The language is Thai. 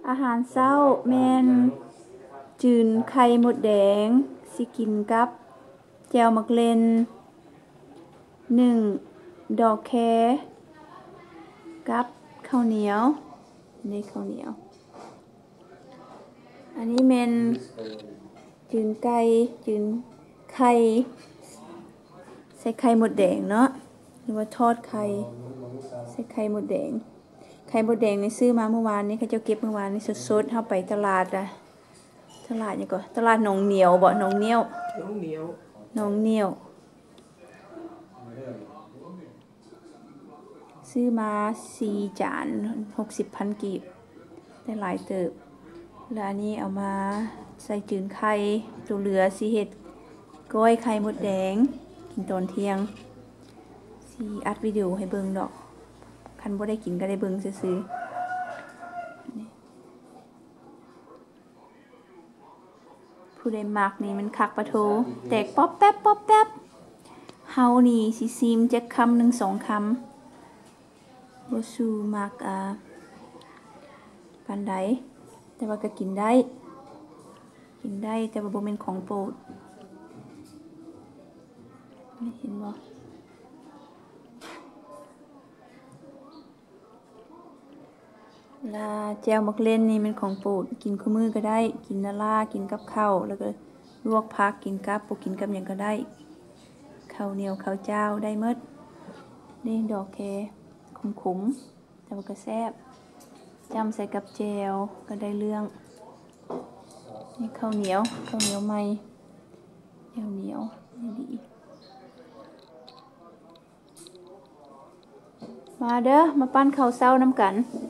อาหารเช้าแม่นจืนไข่มดแดงสิกินกับแจ่วมักเล่น1ดอกแคกับข้าวเหนียวนี่ข้าวเหนียวอันนี้แม่นจืนไก่จืนไข่ใส่ไข่มดแดงเนาะหรือว่าทอดไข่ใส่ไข่มดแดงไข่มดแดงนี่ซื้อมาเมื่อวานนี้เขาเจ้าเก็บเมื่อวานนี้สดๆเฮาไปตลาดอะตลาดหยังก่อนตลาดหนองเหนียวบ่หนองเหนียวหนองเหนียวซื้อมา4จาน60,000 กีบได้หลายเติบแล้วอันนี้เอามาใส่จืนไข่ตัวเหลือสิเฮ็ดก้อยไข่มดแดงกินตอนเที่ยงสิอัดวิดีโอให้เบิ่งดอกคันบ่ได้กินก็ได้เบิ่งซื่อๆผู้ใดมักนี่มันคักปะโถแตกป๊อบแป๊บป๊อบแป๊บเฮานี่สิซิมจักคำหนึ่ง2 คำบ่สู้มักปานใดแต่ว่าก็กินได้แต่ว่าบ่แม่นของโปรดนี่เห็นบ่ลาแจ่วมักเล่นนี่มันของโปรดกินคู่มื้อก็ได้กินนาลากินกับข้าวแล้วก็ลวกผักกินกับบ่กินกับหยังก็ได้ข้าวเหนียวข้าวเจ้าได้หมดนี่ดอกแคขมๆแต่ว่าก็แซ่บจำใส่กับแจ่วก็ได้เรื่องนี่ข้าวเหนียวใหม่เหนียวดีมาเด้อมาปั้นข้าวเช้านำกัน